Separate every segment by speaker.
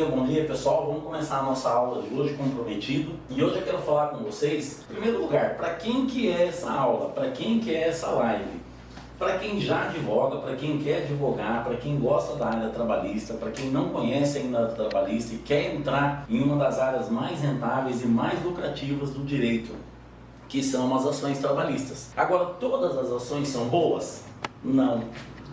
Speaker 1: bom dia pessoal, vamos começar a nossa aula de hoje comprometido. E hoje eu quero falar com vocês, em primeiro lugar, para quem que é essa aula, para quem que é essa live. Para quem já advoga, para quem quer advogar, para quem gosta da área trabalhista, para quem não conhece ainda a área trabalhista e quer entrar em uma das áreas mais rentáveis e mais lucrativas do direito, que são as ações trabalhistas. Agora, todas as ações são boas? Não.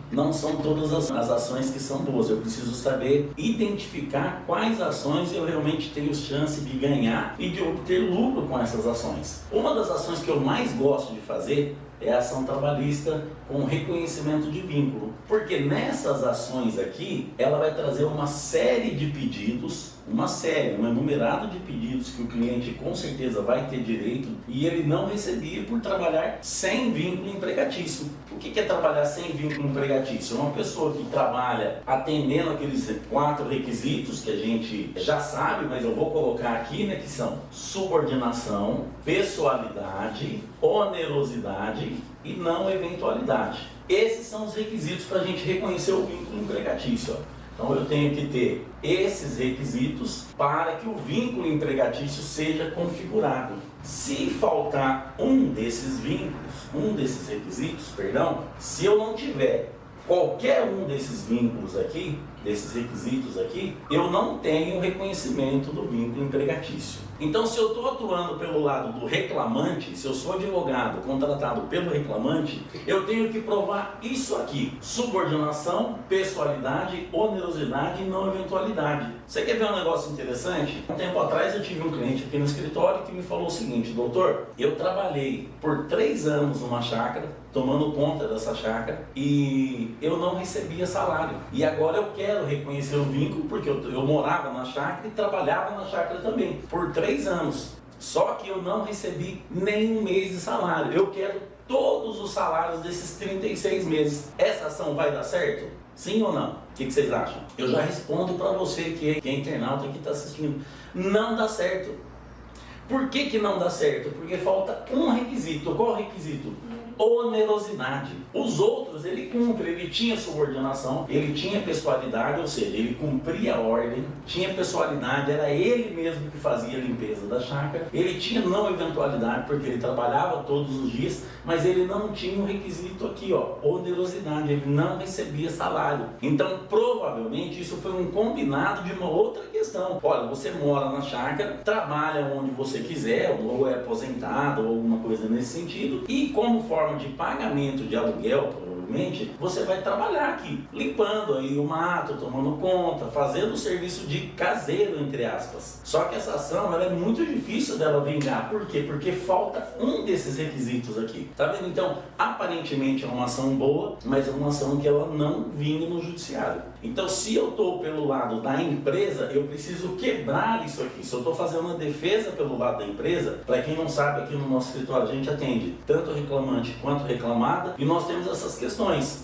Speaker 1: Não são todas as ações que são boas. Eu preciso saber identificar quais ações eu realmente tenho chance de ganhar e de obter lucro com essas ações. Uma das ações que eu mais gosto de fazer é a ação trabalhista com reconhecimento de vínculo. Porque nessas ações aqui, ela vai trazer uma série de pedidos, um enumerado de pedidos que o cliente com certeza vai ter direito e ele não recebia por trabalhar sem vínculo empregatício. O que é trabalhar sem vínculo empregatício? É uma pessoa que trabalha atendendo aqueles 4 requisitos que a gente já sabe, mas eu vou colocar aqui, né, que são subordinação, pessoalidade, onerosidade e não eventualidade. Esses são os requisitos para a gente reconhecer o vínculo empregatício. Então eu tenho que ter esses requisitos para que o vínculo empregatício seja configurado. Se faltar um desses requisitos, se eu não tiver qualquer um desses vínculos aqui, desses requisitos aqui, eu não tenho reconhecimento do vínculo empregatício. Então, se eu estou atuando pelo lado do reclamante, se eu sou advogado contratado pelo reclamante, eu tenho que provar isso aqui: subordinação, pessoalidade, onerosidade e não eventualidade. Você quer ver um negócio interessante? Um tempo atrás eu tive um cliente aqui no escritório que me falou o seguinte: doutor, eu trabalhei por 3 anos numa chácara, tomando conta dessa chácara, e eu não recebia salário. E agora eu quero reconhecer o vínculo, porque eu morava na chácara e trabalhava na chácara também, por 3 anos. Só que eu não recebi nem um mês de salário. Eu quero todos os salários desses 36 meses. Essa ação vai dar certo? Sim ou não? O que vocês acham? Eu já respondo para você que é internauta que está assistindo. Não dá certo. Por que não dá certo? Porque falta um requisito. Qual requisito? Onerosidade. Os outros ele cumpre, ele tinha subordinação, ele tinha pessoalidade, ou seja, ele cumpria a ordem, tinha pessoalidade, era ele mesmo que fazia a limpeza da chácara, ele tinha não eventualidade, porque ele trabalhava todos os dias, mas ele não tinha um requisito aqui, ó, onerosidade, ele não recebia salário. Então, provavelmente, isso foi um combinado de uma outra questão. Olha, você mora na chácara, trabalha onde você quiser, ou é aposentado, ou alguma coisa nesse sentido, e como forma de pagamento de aluguel, provavelmente, você vai trabalhar aqui, limpando aí o mato, tomando conta, fazendo o serviço de caseiro, entre aspas. Só que essa ação, ela é muito difícil dela vingar. Por quê? Porque falta um desses requisitos aqui. Tá vendo? Então, aparentemente é uma ação boa, mas é uma ação que ela não vinga no judiciário. Então, se eu estou pelo lado da empresa, eu preciso quebrar isso aqui. Se eu estou fazendo uma defesa pelo lado da empresa, para quem não sabe, aqui no nosso escritório a gente atende tanto reclamante quanto reclamada, e nós temos essas questões.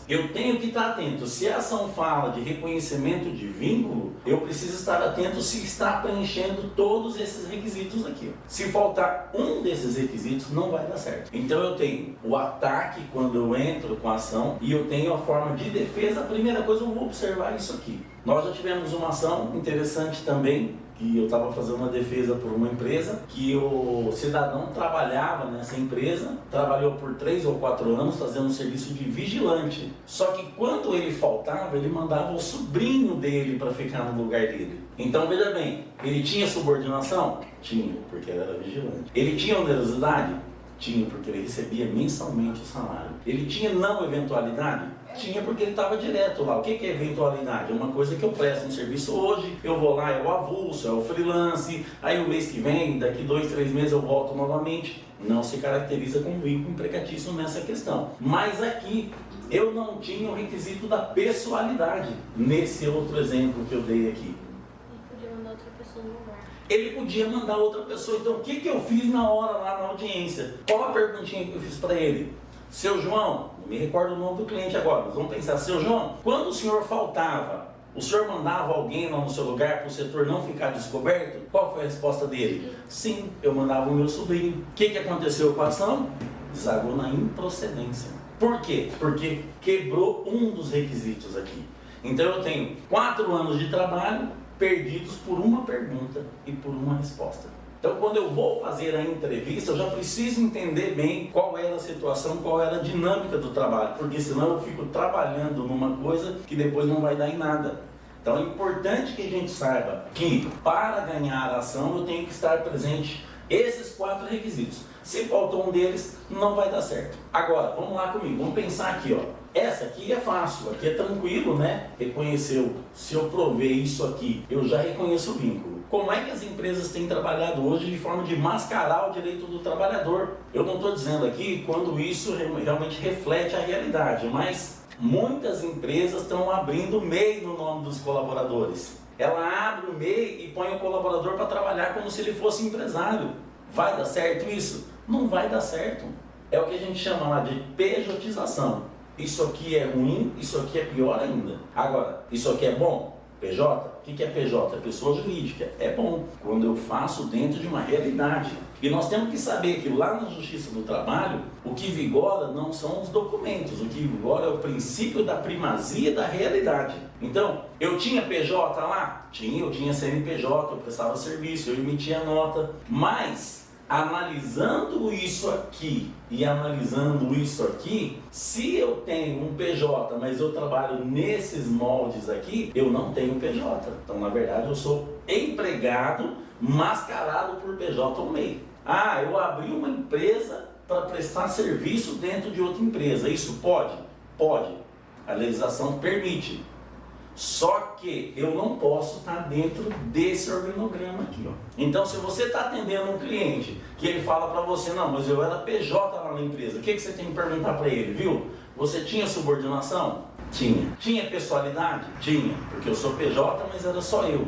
Speaker 1: Eu tenho que estar atento. Se a ação fala de reconhecimento de vínculo, eu preciso estar atento se está preenchendo todos esses requisitos aqui. Se faltar um desses requisitos, não vai dar certo. Então eu tenho o ataque quando eu entro com a ação, e eu tenho a forma de defesa. A primeira coisa, eu vou observar isso aqui. Nós já tivemos uma ação interessante também, que eu estava fazendo uma defesa por uma empresa, que o cidadão trabalhava nessa empresa, trabalhou por 3 ou 4 anos fazendo um serviço de vigilante. Só que quando ele faltava, ele mandava o sobrinho dele para ficar no lugar dele. Então veja bem, ele tinha subordinação? Tinha, porque ele era vigilante. Ele tinha onerosidade? Tinha, porque ele recebia mensalmente o salário. Ele tinha não eventualidade? Tinha, porque ele estava direto lá. O que é eventualidade? É uma coisa que eu presto um serviço hoje, eu vou lá, é o avulso, é o freelance, aí o mês que vem, daqui 2, 3 meses eu volto novamente. Não se caracteriza como vínculo empregatício nessa questão. Mas aqui eu não tinha o requisito da pessoalidade, nesse outro exemplo que eu dei aqui.
Speaker 2: Ele podia mandar outra pessoa no lugar.
Speaker 1: Ele podia mandar outra pessoa. Então o que eu fiz na hora lá na audiência? Qual a perguntinha que eu fiz para ele? Seu João, não me recordo o nome do cliente agora, mas vamos pensar. Seu João, quando o senhor faltava, o senhor mandava alguém lá no seu lugar para o setor não ficar descoberto? Qual foi a resposta dele? Sim, eu mandava o meu sobrinho. O que aconteceu com a ação? Desagou na improcedência. Por quê? Porque quebrou um dos requisitos aqui. Então eu tenho 4 anos de trabalho, perdidos por uma pergunta e por uma resposta. Então, quando eu vou fazer a entrevista, eu já preciso entender bem qual era a situação, qual era a dinâmica do trabalho, porque senão eu fico trabalhando numa coisa que depois não vai dar em nada. Então, é importante que a gente saiba que, para ganhar a ação, eu tenho que estar presente esses 4 requisitos. Se faltou um deles, não vai dar certo. Agora, vamos lá comigo, vamos pensar aqui, ó. Essa aqui é fácil, aqui é tranquilo, né? Reconheceu, se eu provei isso aqui, eu já reconheço o vínculo. Como é que as empresas têm trabalhado hoje de forma de mascarar o direito do trabalhador? Eu não estou dizendo aqui quando isso realmente reflete a realidade, mas muitas empresas estão abrindo MEI no nome dos colaboradores. Ela abre o MEI e põe o colaborador para trabalhar como se ele fosse empresário. Vai dar certo isso? Não vai dar certo. É o que a gente chama lá de pejotização. Isso aqui é ruim, isso aqui é pior ainda. Agora, isso aqui é bom? PJ? O que é PJ? É pessoa jurídica. É bom quando eu faço dentro de uma realidade. E nós temos que saber que lá na Justiça do Trabalho, o que vigora não são os documentos, o que vigora é o princípio da primazia da realidade. Então, eu tinha PJ lá? Tinha, eu tinha CNPJ, eu prestava serviço, eu emitia nota, mas analisando isso aqui e analisando isso aqui, se eu tenho um PJ, mas eu trabalho nesses moldes aqui, eu não tenho PJ. Então, na verdade, eu sou empregado mascarado por PJ ou MEI. Ah, eu abri uma empresa para prestar serviço dentro de outra empresa. Isso pode? Pode. A legislação permite. Só que eu não posso estar dentro desse organograma aqui, ó. Então, se você está atendendo um cliente que ele fala para você, não, mas eu era PJ lá na empresa, o que você tem que perguntar para ele, viu? Você tinha subordinação? Tinha. Tinha pessoalidade? Tinha, porque eu sou PJ, mas era só eu.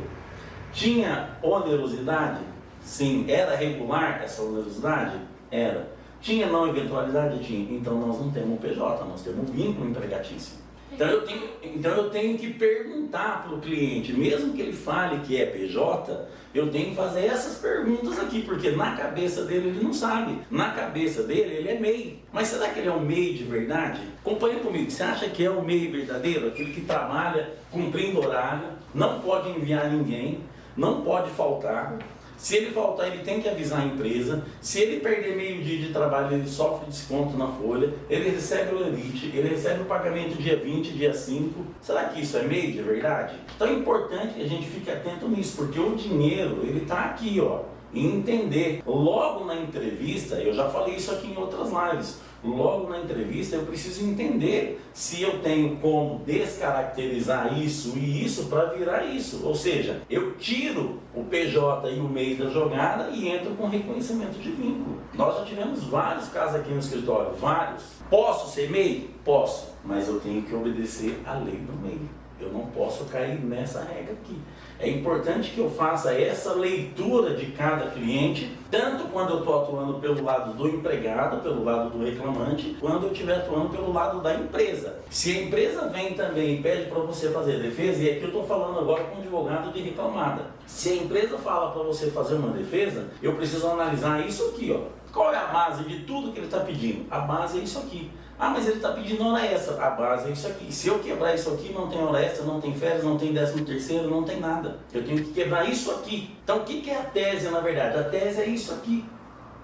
Speaker 1: Tinha onerosidade? Sim. Era regular essa onerosidade? Era. Tinha não eventualidade? Tinha. Então, nós não temos PJ, nós temos vínculo empregatício. Então eu tenho que perguntar para o cliente, mesmo que ele fale que é PJ, eu tenho que fazer essas perguntas aqui, porque na cabeça dele ele não sabe. Na cabeça dele ele é MEI. Mas será que ele é um MEI de verdade? Acompanha comigo, você acha que é o MEI verdadeiro? Aquele que trabalha cumprindo horário, não pode enviar ninguém, não pode faltar. Se ele faltar, ele tem que avisar a empresa. Se ele perder meio dia de trabalho, ele sofre desconto na folha. Ele recebe o limite, ele recebe o pagamento dia 20, dia 5. Será que isso é MEI de verdade? Então é importante que a gente fique atento nisso, porque o dinheiro, ele está aqui, ó, e entender. Logo na entrevista, eu já falei isso aqui em outras lives, logo na entrevista eu preciso entender se eu tenho como descaracterizar isso e isso para virar isso. Ou seja, eu tiro o PJ e o MEI da jogada e entro com reconhecimento de vínculo. Nós já tivemos vários casos aqui no escritório, vários. Posso ser MEI? Posso, mas eu tenho que obedecer à lei do MEI. Eu não posso cair nessa regra aqui. É importante que eu faça essa leitura de cada cliente, tanto quando eu estou atuando pelo lado do empregado, pelo lado do reclamante, quando eu estiver atuando pelo lado da empresa. Se a empresa vem também e pede para você fazer defesa, e aqui eu estou falando agora com um advogado de reclamada. Se a empresa fala para você fazer uma defesa, eu preciso analisar isso aqui, ó. Qual é a base de tudo que ele está pedindo? A base é isso aqui. Ah, mas ele está pedindo hora extra. A base é isso aqui. Se eu quebrar isso aqui, não tem hora extra, não tem férias, não tem 13º, não tem nada. Eu tenho que quebrar isso aqui. Então, o que é a tese, na verdade? A tese é isso aqui.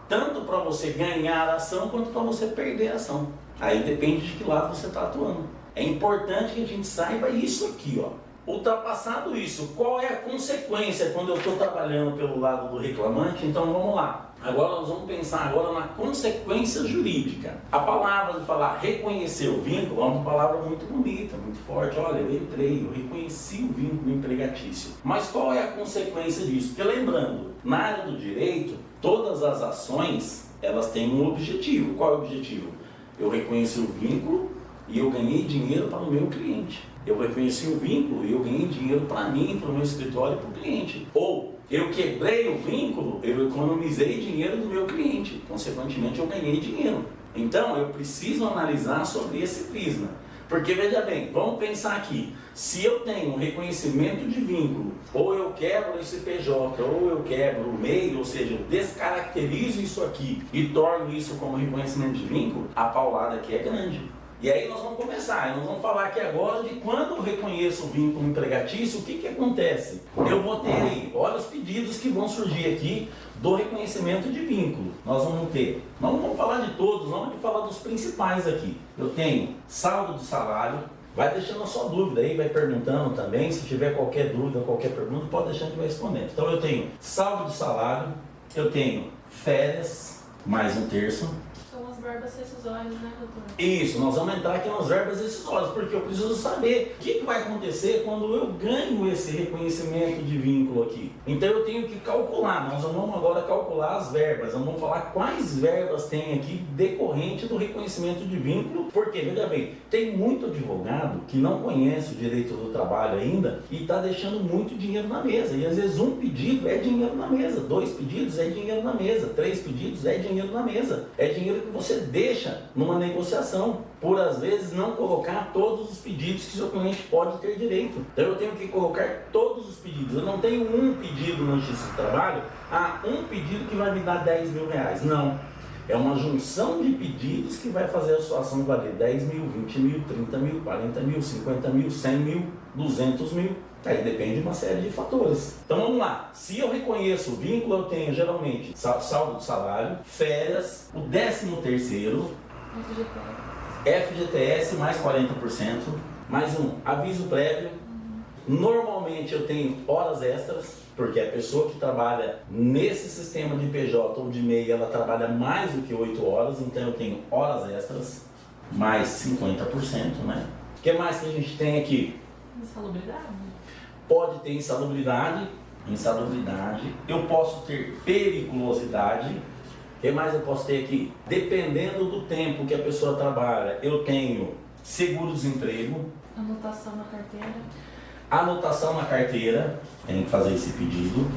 Speaker 1: Tanto para você ganhar a ação, quanto para você perder a ação. Aí depende de que lado você está atuando. É importante que a gente saiba isso aqui, ó. Ultrapassado isso, qual é a consequência quando eu estou trabalhando pelo lado do reclamante? Então vamos lá. Agora nós vamos pensar agora na consequência jurídica. A palavra de falar reconhecer o vínculo é uma palavra muito bonita, muito forte. Olha, eu entrei, eu reconheci o vínculo empregatício. Mas qual é a consequência disso? Porque lembrando, na área do direito, todas as ações, elas têm um objetivo. Qual é o objetivo? Eu reconheci o vínculo e eu ganhei dinheiro para o meu cliente. Eu reconheci o vínculo e eu ganhei dinheiro para mim, para o meu escritório e para o cliente. Ou eu quebrei o vínculo, eu economizei dinheiro do meu cliente. Consequentemente, eu ganhei dinheiro. Então, eu preciso analisar sobre esse prisma. Porque, veja bem, vamos pensar aqui. Se eu tenho um reconhecimento de vínculo, ou eu quebro esse PJ, ou eu quebro o MEI, ou seja, eu descaracterizo isso aqui e torno isso como reconhecimento de vínculo, a paulada aqui é grande. E aí nós vamos começar, nós vamos falar aqui agora de quando eu reconheço o vínculo empregatício, o que que acontece? Eu vou ter aí, olha os pedidos que vão surgir aqui do reconhecimento de vínculo. Nós vamos ter, não vamos falar de todos, vamos falar dos principais aqui. Eu tenho saldo de salário, vai deixando a sua dúvida aí, vai perguntando também, se tiver qualquer dúvida, qualquer pergunta, pode deixar que vai respondendo. Então eu tenho saldo de salário, eu tenho férias, mais um terço.
Speaker 3: São as verbas rescisórias, né, doutor?
Speaker 1: Isso, nós vamos entrar aqui nas verbas rescisórias, porque eu preciso saber o que vai acontecer quando eu ganho esse reconhecimento de vínculo aqui. Então eu tenho que calcular, nós vamos agora calcular as verbas, nós vamos falar quais verbas tem aqui decorrente do reconhecimento de vínculo, porque, veja bem, tem muito advogado que não conhece o direito do trabalho ainda e está deixando muito dinheiro na mesa, e às vezes um pedido é dinheiro na mesa, 2 pedidos é dinheiro na mesa, 3 pedidos é dinheiro na mesa, é dinheiro que você deixa numa negociação, por às vezes não colocar todos os pedidos que seu cliente pode ter direito. Então eu tenho que colocar todos os pedidos. Eu não tenho um pedido na Justiça do Trabalho, um pedido que vai me dar 10 mil reais. Não. É uma junção de pedidos que vai fazer a sua ação valer 10 mil, 20 mil, 30 mil, 40 mil, 50 mil, 100 mil, 200 mil. Aí depende de uma série de fatores. Então vamos lá. Se eu reconheço o vínculo, eu tenho geralmente saldo de salário, férias, o 13º, FGTS mais 40%, mais um aviso prévio. Normalmente eu tenho horas extras, porque a pessoa que trabalha nesse sistema de PJ ou de MEI, ela trabalha mais do que 8 horas, então eu tenho horas extras, mais 50%, né? O que mais que a gente tem aqui?
Speaker 3: Insalubridade.
Speaker 1: Pode ter insalubridade, eu posso ter periculosidade. O que mais eu posso ter aqui? Dependendo do tempo que a pessoa trabalha, eu tenho seguro-desemprego.
Speaker 3: Anotação na carteira.
Speaker 1: Anotação na carteira, tem que fazer esse pedido.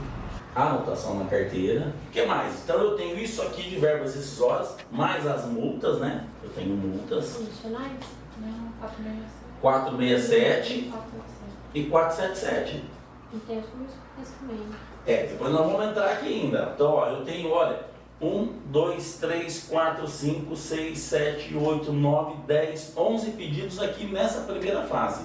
Speaker 1: Anotação na carteira. O que mais? Então eu tenho isso aqui de verbas rescisórias, mais as multas, né? Eu tenho multas.
Speaker 2: Condicionais?
Speaker 3: Não, 467.
Speaker 1: 467 e 477.
Speaker 2: E tem os comissos também.
Speaker 1: Depois nós vamos entrar aqui ainda. Então, ó, eu tenho, olha, 1, 2, 3, 4, 5, 6, 7, 8, 9, 10, 11 pedidos aqui nessa primeira fase.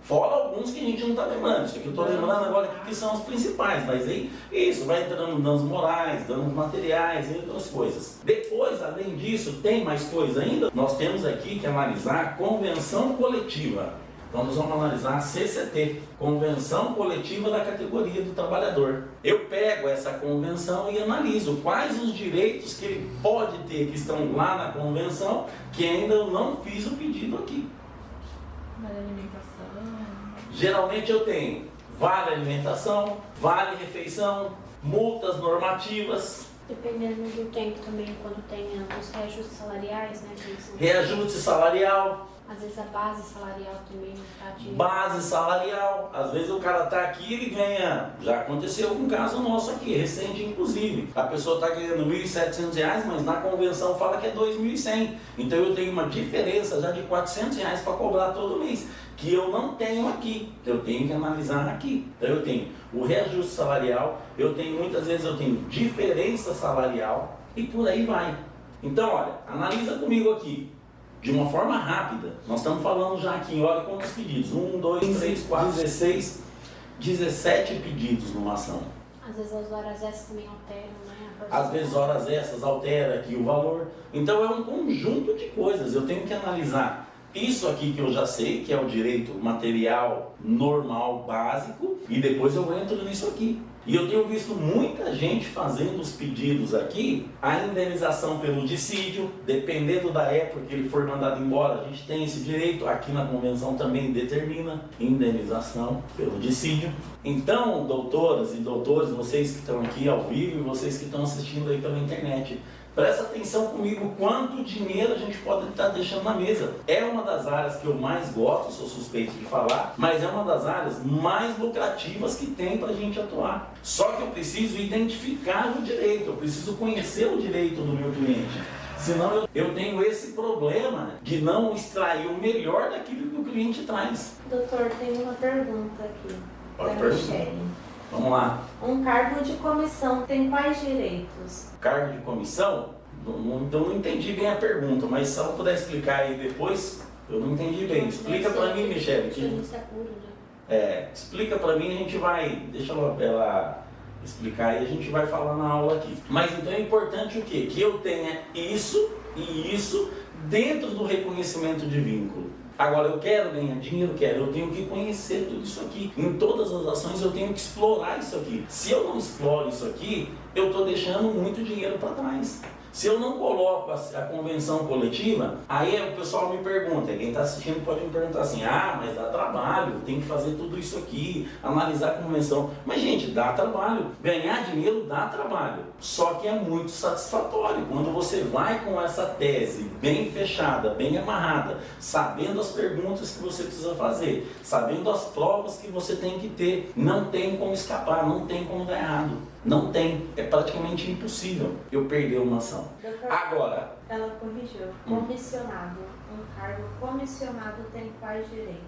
Speaker 1: Fora alguns que a gente não está lembrando. Isso aqui eu estou lembrando agora aqui que são os principais. Mas aí, isso, vai entrando danos morais, danos materiais e outras coisas. Depois, além disso, tem mais coisa ainda. Nós temos aqui que analisar a convenção coletiva. Então nós vamos analisar a CCT, Convenção Coletiva da Categoria do Trabalhador. Eu pego essa convenção e analiso quais os direitos que ele pode ter, que estão lá na convenção, que ainda eu não fiz o pedido aqui.
Speaker 3: Vale alimentação.
Speaker 1: Geralmente eu tenho vale alimentação, vale refeição, multas normativas.
Speaker 2: Dependendo do tempo também, quando tem os reajustes salariais, né?
Speaker 1: Reajuste salarial.
Speaker 2: Às vezes a base salarial também está ativa.
Speaker 1: Base salarial, às vezes o cara está aqui e ele ganha, já aconteceu um caso nosso aqui, recente inclusive, a pessoa está ganhando R$ 1.700, mas na convenção fala que é R$ 2.100, então eu tenho uma diferença já de R$ 400 para cobrar todo mês, que eu não tenho aqui, eu tenho que analisar aqui. Então eu tenho o reajuste salarial, muitas vezes eu tenho diferença salarial e por aí vai. Então olha, analisa comigo aqui. De uma forma rápida, nós estamos falando já aqui, olha quantos pedidos, 1, 2, 3, 4, 16, 17 pedidos numa ação.
Speaker 2: Às vezes as horas extras também alteram, né?
Speaker 1: Às vezes horas extras altera aqui o valor. Então é um conjunto de coisas, eu tenho que analisar isso aqui que eu já sei, que é o direito material normal, básico, e depois eu entro nisso aqui. E eu tenho visto muita gente fazendo os pedidos aqui, a indenização pelo dissídio, dependendo da época que ele for mandado embora, a gente tem esse direito, aqui na convenção também determina indenização pelo dissídio. Então, doutoras e doutores, vocês que estão aqui ao vivo e vocês que estão assistindo aí pela internet, presta atenção comigo quanto dinheiro a gente pode estar deixando na mesa. É uma das áreas que eu mais gosto, sou suspeito de falar, mas é uma das áreas mais lucrativas que tem para a gente atuar. Só que eu preciso identificar o direito, eu preciso conhecer o direito do meu cliente. Senão eu tenho esse problema de não extrair o melhor daquilo que o cliente traz.
Speaker 2: Doutor, tem uma pergunta aqui.
Speaker 1: Pode
Speaker 2: da
Speaker 1: perguntar.
Speaker 2: Michele.
Speaker 1: Vamos lá.
Speaker 2: Um cargo de comissão tem quais direitos?
Speaker 1: Cargo de comissão, Então não entendi bem a pergunta, mas se ela puder explicar aí depois, eu não entendi bem. Explica para mim, Michele. Explica para mim, a gente vai, deixa ela explicar e a gente vai falar na aula aqui. Mas então é importante o quê? Que eu tenha isso e isso dentro do reconhecimento de vínculo. Agora, eu quero ganhar dinheiro, eu tenho que conhecer tudo isso aqui. Em todas as ações eu tenho que explorar isso aqui. Se eu não exploro isso aqui, eu estou deixando muito dinheiro para trás. Se eu não coloco a convenção coletiva, aí o pessoal me pergunta, quem está assistindo pode me perguntar assim, mas dá trabalho, tem que fazer tudo isso aqui, analisar a convenção. Mas gente, dá trabalho, ganhar dinheiro dá trabalho, só que é muito satisfatório quando você vai com essa tese bem fechada, bem amarrada, sabendo as perguntas que você precisa fazer, sabendo as provas que você tem que ter, não tem como escapar, não tem como dar errado. Não tem, é praticamente impossível eu perder uma ação. Agora,
Speaker 2: ela corrigiu. Comissionado. Um cargo comissionado tem quais direitos?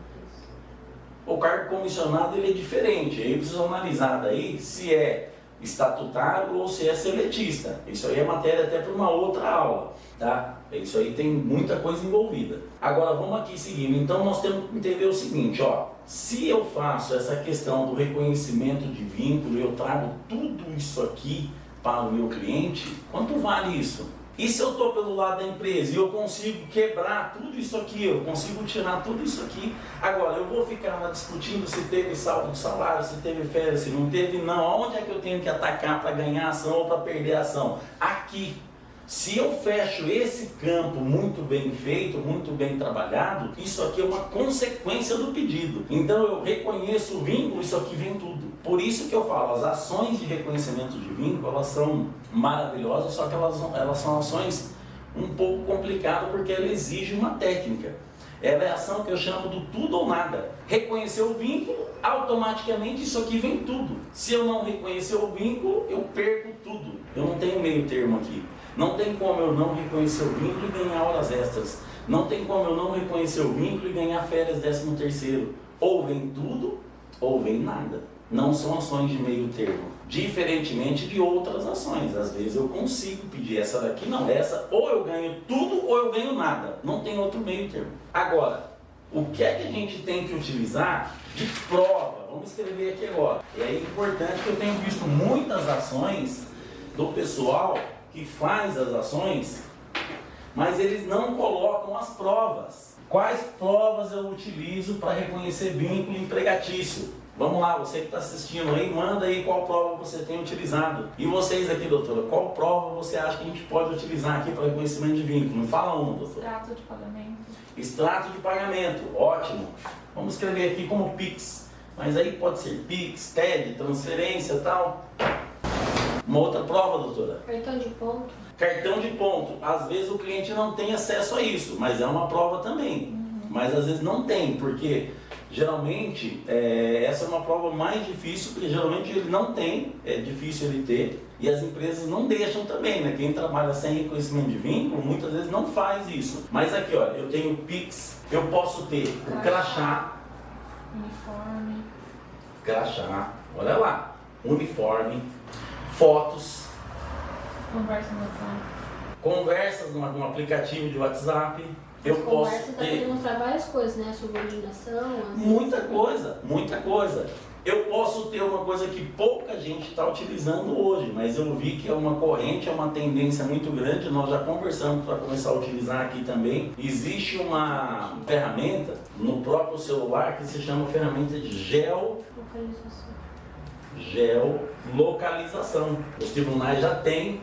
Speaker 1: O cargo comissionado ele é diferente. Aí precisa analisar daí se é estatutário ou se é seletista. Isso aí é matéria até para uma outra aula, tá? Isso aí tem muita coisa envolvida. Agora vamos aqui seguindo. Então nós temos que entender o seguinte, se eu faço essa questão do reconhecimento de vínculo, eu trago tudo isso aqui para o meu cliente, quanto vale isso? E se eu estou pelo lado da empresa e eu consigo quebrar tudo isso aqui, eu consigo tirar tudo isso aqui, agora eu vou ficar lá discutindo se teve saldo de salário, se teve férias, se não teve, não. Aonde é que eu tenho que atacar para ganhar ação ou para perder ação? Aqui. Se eu fecho esse campo muito bem feito, muito bem trabalhado, isso aqui é uma consequência do pedido. Então eu reconheço o vínculo, isso aqui vem tudo. Por isso que eu falo, as ações de reconhecimento de vínculo, elas são maravilhosas, só que elas são ações um pouco complicadas porque ela exige uma técnica. Ela é a ação que eu chamo do tudo ou nada. Reconhecer o vínculo, automaticamente isso aqui vem tudo. Se eu não reconhecer o vínculo, eu perco tudo. Eu não tenho meio termo aqui. Não tem como eu não reconhecer o vínculo e ganhar horas extras. Não tem como eu não reconhecer o vínculo e ganhar férias 13º. Ou vem tudo, ou vem nada. Não são ações de meio termo. Diferentemente de outras ações. Às vezes eu consigo pedir essa daqui, não. Essa ou eu ganho tudo ou eu ganho nada. Não tem outro meio termo. Agora, o que é que a gente tem que utilizar de prova? Vamos escrever aqui agora. É importante que eu tenho visto muitas ações do pessoal que faz as ações, mas eles não colocam as provas. Quais provas eu utilizo para reconhecer vínculo empregatício? Vamos lá, você que está assistindo aí, manda aí qual prova você tem utilizado. E vocês aqui, doutora, qual prova você acha que a gente pode utilizar aqui para reconhecimento de vínculo? Me fala uma, doutora.
Speaker 3: Extrato de pagamento.
Speaker 1: Extrato de pagamento, ótimo. Vamos escrever aqui como PIX, mas aí pode ser PIX, TED, transferência e tal. Uma outra prova, doutora?
Speaker 2: Cartão de ponto.
Speaker 1: Cartão de ponto. Às vezes o cliente não tem acesso a isso, mas é uma prova também. Mas às vezes não tem, porque geralmente essa é uma prova mais difícil, porque geralmente ele não tem, é difícil ele ter, e as empresas não deixam também, né? Quem trabalha sem reconhecimento de vínculo, muitas vezes não faz isso. Mas aqui, ó, eu tenho o PIX, eu posso ter o crachá.
Speaker 3: Uniforme.
Speaker 1: Crachá, olha lá, uniforme. Fotos, conversas num aplicativo de WhatsApp. Eu posso
Speaker 2: Conversa
Speaker 1: ter
Speaker 2: também mostrar várias coisas, né? Subordinação.
Speaker 1: muita coisa. Eu posso ter uma coisa que pouca gente está utilizando hoje, mas eu vi que é uma corrente, é uma tendência muito grande. Nós já conversamos para começar a utilizar aqui também. Existe uma ferramenta no próprio celular que se chama ferramenta de geolocalização. Os tribunais já têm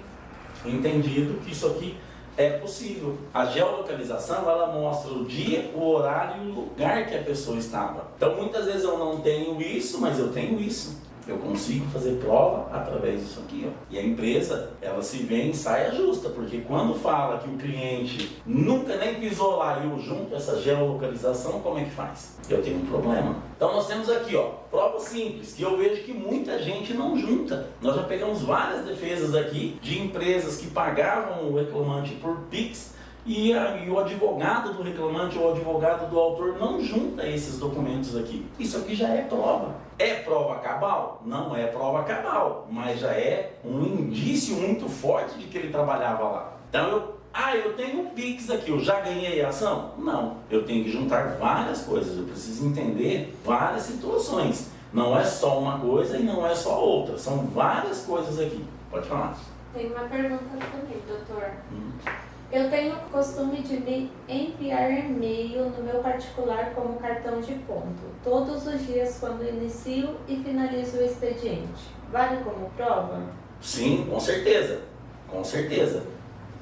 Speaker 1: entendido que isso aqui é possível. A geolocalização, ela mostra o dia, o horário e o lugar que a pessoa estava. Então muitas vezes eu não tenho isso, mas eu tenho isso. Eu consigo fazer prova através disso aqui, ó. E a empresa, ela se vê em saia justa, porque quando fala que o cliente nunca nem pisou lá e eu junto essa geolocalização, como é que faz? Eu tenho um problema. Então nós temos aqui, ó, prova simples, que eu vejo que muita gente não junta. Nós já pegamos várias defesas aqui de empresas que pagavam o reclamante por PIX, e o advogado do reclamante ou o advogado do autor não junta esses documentos aqui. Isso aqui já é prova. É prova cabal? Não é prova cabal, mas já é um indício muito forte de que ele trabalhava lá. Então eu tenho um Pix aqui, eu já ganhei a ação? Não, eu tenho que juntar várias coisas, eu preciso entender várias situações. Não é só uma coisa e não é só outra, são várias coisas aqui. Pode falar.
Speaker 2: Tem uma pergunta também, doutor. Eu tenho o costume de me enviar e-mail no meu particular como cartão de ponto, todos os dias quando inicio e finalizo o expediente. Vale como prova?
Speaker 1: Sim, com certeza. Com certeza.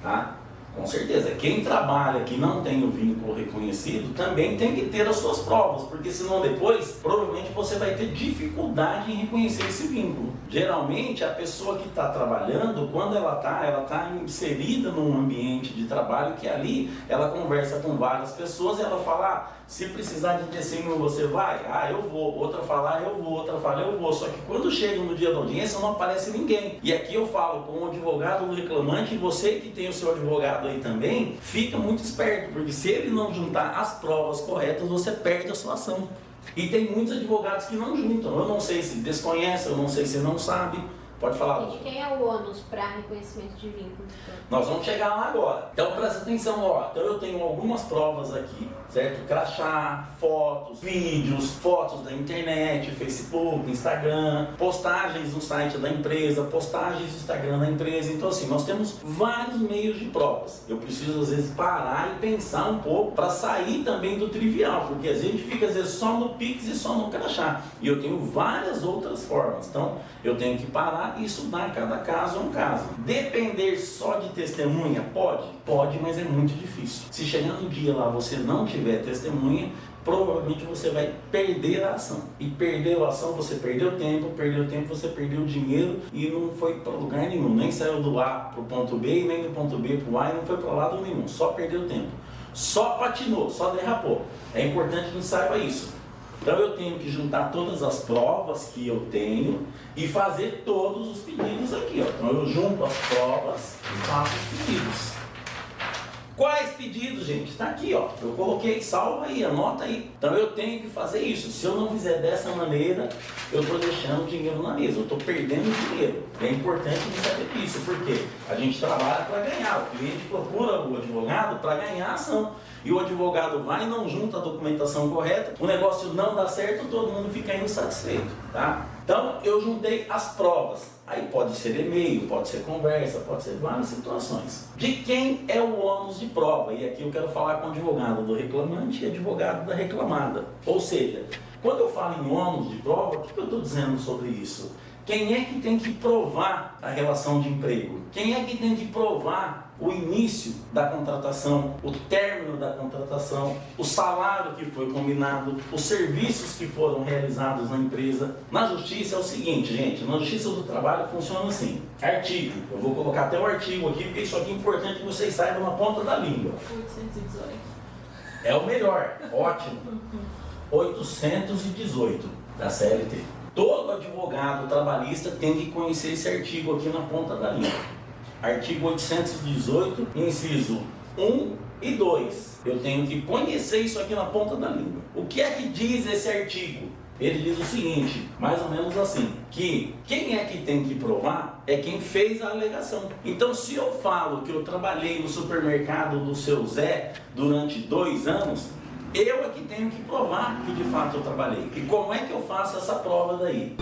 Speaker 1: Tá? Com certeza. Quem trabalha que não tem o vínculo reconhecido também tem que ter as suas provas, porque senão depois provavelmente você vai ter dificuldade em reconhecer esse vínculo. Geralmente a pessoa que está trabalhando, quando ela está inserida num ambiente de trabalho que ali ela conversa com várias pessoas e ela fala, se precisar de testemunho você vai? Eu vou. Outra fala, eu vou. Outra fala, eu vou. Só que quando chega no dia da audiência não aparece ninguém. E aqui eu falo com o advogado do reclamante, e você que tem o seu advogado aí também, fica muito esperto, porque se ele não juntar as provas corretas, você perde a sua ação. E tem muitos advogados que não juntam. Eu não sei se desconhece, eu não sei se não sabe. Pode falar.
Speaker 4: E de quem é o ônus para reconhecimento de vínculo?
Speaker 1: Nós vamos chegar lá agora. Então presta atenção, ó. Então eu tenho algumas provas aqui, certo? Crachá, fotos, vídeos, fotos da internet, Facebook, Instagram, postagens no site da empresa, postagens no Instagram da empresa. Então assim, nós temos vários meios de provas. Eu preciso às vezes parar e pensar um pouco para sair também do trivial, porque às vezes a gente fica às vezes só no Pix e só no crachá. E eu tenho várias outras formas. Então eu tenho que parar e estudar cada caso é um caso. Depender só de testemunha? Pode, mas é muito difícil. Se chegar no dia lá você não tiver testemunha, provavelmente você vai perder a ação. E perdeu a ação, você perdeu tempo, você perdeu dinheiro e não foi para lugar nenhum. Nem saiu do A para o ponto B, nem do ponto B para o A e não foi para lado nenhum. Só perdeu tempo. Só patinou, só derrapou. É importante que a gente saiba isso. Então eu tenho que juntar todas as provas que eu tenho e fazer todos os pedidos aqui, ó. Então eu junto as provas e faço os pedidos. Quais pedidos, gente? Está aqui, ó. Eu coloquei, salva aí, anota aí. Então eu tenho que fazer isso. Se eu não fizer dessa maneira, eu estou deixando dinheiro na mesa, eu estou perdendo dinheiro. É importante saber disso, porque a gente trabalha para ganhar. O cliente procura o advogado para ganhar a ação. E o advogado vai e não junta a documentação correta, o negócio não dá certo, todo mundo fica insatisfeito, tá? Então eu juntei as provas. Aí pode ser e-mail, pode ser conversa, pode ser várias situações. De quem é o ônus de prova? E aqui eu quero falar com o advogado do reclamante e advogado da reclamada. Ou seja, quando eu falo em ônus de prova, o que eu estou dizendo sobre isso? Quem é que tem que provar a relação de emprego? Quem é que tem que provar o início da contratação, o término da contratação, o salário que foi combinado, os serviços que foram realizados na empresa? Na justiça é o seguinte, gente, na justiça do trabalho funciona assim. Artigo, eu vou colocar até o artigo aqui, porque isso aqui é importante que vocês saibam na ponta da língua.
Speaker 3: 818.
Speaker 1: É o melhor, ótimo. 818 da CLT. Todo advogado trabalhista tem que conhecer esse artigo aqui na ponta da língua. Artigo 818, inciso 1 e 2. Eu tenho que conhecer isso aqui na ponta da língua. O que é que diz esse artigo? Ele diz o seguinte, mais ou menos assim, que quem é que tem que provar é quem fez a alegação. Então, se eu falo que eu trabalhei no supermercado do seu Zé durante 2 anos, eu é que tenho que provar que de fato eu trabalhei. E como é que eu faço essa prova daí?